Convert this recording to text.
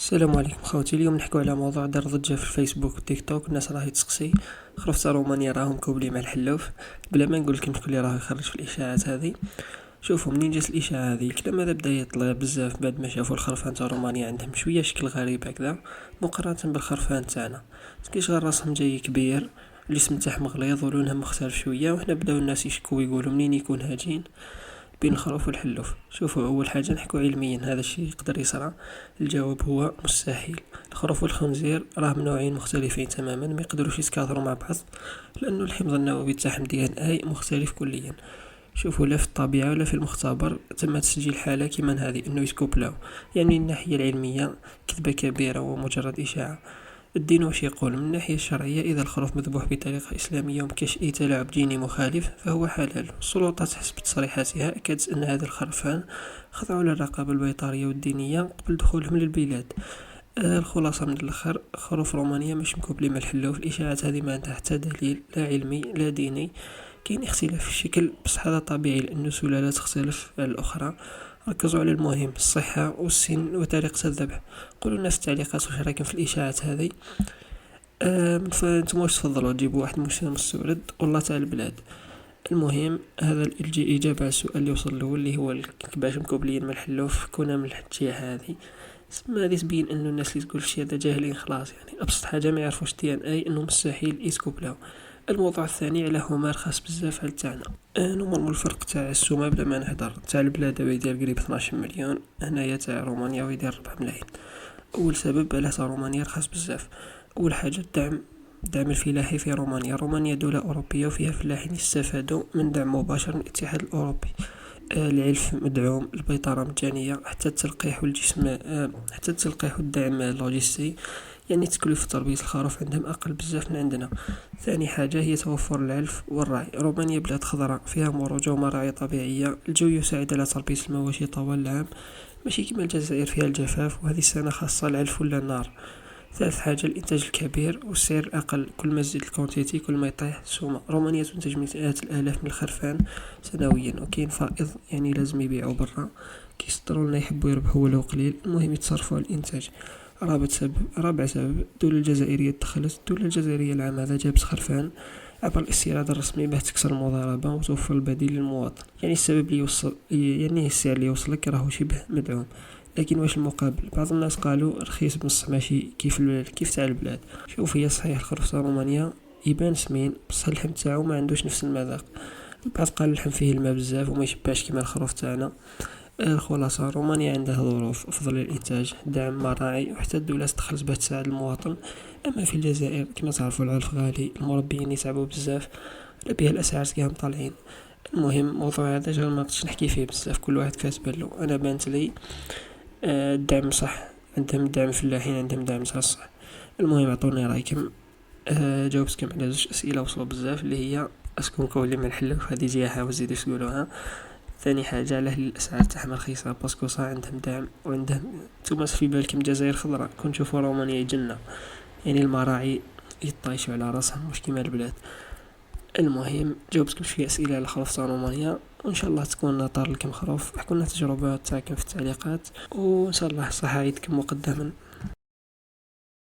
السلام عليكم خوتي. اليوم نحكو على موضوع دار ضجة في الفيسبوك والتيك توك. الناس راهي تسقسي خرفت رومانيا راهم كوبلي مع الحلوف. بلا ما نقول لكم شكون اللي راه يخرج في الاشاعات هذه. شوفوا، منين جات الاشاعه هذه الكلام هذا بدا يطلع بزاف بعد ما شافوا الخرفان تاع رومانيا عندهم شويه شكل غريب هكذا مقارنه بالخرفان تاعنا. كيشغل راسهم جاي كبير، الجسم تاعهم مغليظ ولونهم مختلف شويه، وهنا بداو الناس يشكوا ويقولوا منين يكون هاجين بين الخروف والحلوف. شوفوا، اول حاجه نحكوا علميا هذا الشيء يقدر يصرى. الجواب هو مستحيل. الخروف والخنزير راهم نوعين مختلفين تماما، ما يقدروش يتكاثروا مع بعض لانه الحمض النووي تاعهم دي ان اي مختلف كليا. شوفوا، لا في الطبيعه ولا في المختبر تم تسجيل حاله كيما هذه انه يتكوبلاو. يعني من الناحيه العلميه كذبه كبيره ومجرد اشاعه. الدين واش يقول؟ من الناحية الشرعية إذا الخروف مذبوح بطريقة إسلامية ومكاش أي تلاعب ديني مخالف فهو حلال. السلطات حسب تصريحاتها أكدت أن هذا الخرفان خضعوا للرقابة البيطرية والدينية قبل دخولهم للبلاد. الخلاصة من الأخر، خروف رومانيا مش مكوبلي مع الحلوف. الإشاعات هذه ما عندها حتى دليل، لا علمي لا ديني. كاين اختلاف في الشكل بصح هذا طبيعي لأنه سلالات تختلف على الأخرى. ركزوا على المهم، الصحة والسن وطريقة الذبح. قولوا لنا في التعليقات واش رايكم في الإشاعات هذه. فانتم واش تفضلوا تجيبوا واحد مستورد والله تاع البلاد؟ المهم هذا الإجابة على السؤال اللي وصل له اللي هو كيفاش مكوبلين من الحلوف كنا من الجهة هذه. هذه تبين انه الناس اللي تقول الشيء هذا جاهلين خلاص. يعني ابسط حاجة ما يعرفوش دي ان اي انه مستحيل يتكوبلاو. الموضوع الثاني على هما رخص بزاف على تاعنا. نورمال الفرق تاع السومة بلا ما نهدر. تاع البلاد دابا يدير قريب 12 مليون، هنايا تاع رومانيا ويدير 4 ملايين. اول سبب علاه رومانيا رخص بزاف. اول حاجه الدعم الفلاحي في رومانيا. رومانيا دولة أوروبية وفيها فلاحين يستفادوا من دعم مباشر من الاتحاد الأوروبي. العلف مدعوم، البيطرة مجانية، حتى التلقيح والدعم اللوجستي. يعني تكلفة تربية الخروف عندهم أقل بزاف من عندنا. ثاني حاجة هي توفر العلف والرعي. رومانيا بلاد خضراء فيها مروجة ومراعي طبيعية. الجو يساعد على تربية المواشي طوال العام، ماشي كيما الجزائر فيها الجفاف وهذه السنة خاصة العلف ولا النار. ثالث حاجة الإنتاج الكبير والسعر الأقل. كل ما زيد الكونتيتي كل ما يطيح السومة. رومانيا تنتج مئات الآلاف من الخرفان سنويا، وكاين فائض يعني لازم يبيعوا برا. كيصدروا لنا يحبوا يربحوا ولو قليل، المهم يتصرفوا على الإنتاج. رابع سبب الدولة الجزائرية دخلت. الدولة الجزائرية العام هذا جابت خرفان عبر الاستيراد الرسمي باه تكسر المضاربة وتوفر البديل للمواطن. يعني السبب اللي يوصل، يعني السعر اللي يوصلك راهو شبه مدعوم. لكن واش المقابل؟ بعض الناس قالوا رخيص بنص ماشي كيف تاع البلاد. شوف، هي صحيح الخروف تاع رومانيا يبان سمين بصح اللحم تاعو ما عندوش نفس المذاق. البعض قال اللحم فيه الماء بزاف وما يشبعش كيما الخروف تاعنا. الخلاصة رومانيا عندها ظروف أفضل للإنتاج، دعم مراعي، وحتى الدولة تدخلت باه تساعد المواطن. أما في الجزائر كما تعرفوا العلف غالي، المربيين يتعبوا بزاف، على بها الأسعار تلقاهم طالعين. المهم موضوع هذا جا ما نقدرش نحكي فيه بزاف، كل واحد كاتب له. أنا بانت لي الدعم صح، عندهم دعم فلاحين، عندهم دعم تاع الصح. المهم عطوني رايكم. جاوبتكم على زوج اسئله وصلوا بزاف اللي هي اسكون كولي من الحلوف، هذه جهه وزيدوا تقولوها. ثاني حاجه علاه الاسعار تاعهم رخيصه باسكو صح عندهم دعم وعندهم. نتوما في بالكم الجزائر خضراء، كون تشوفوا رومانيا جنه. يعني المراعي يطيشوا على راسهم مش كيما البلاد. المهم جاوبتكم شويه اسئله على خروف تاع رومانيا، وان شاء الله تكون طار لكم خروف. احكوا لنا التجربه تاعكم في التعليقات، وان شاء الله صحه عيدكم مقدما.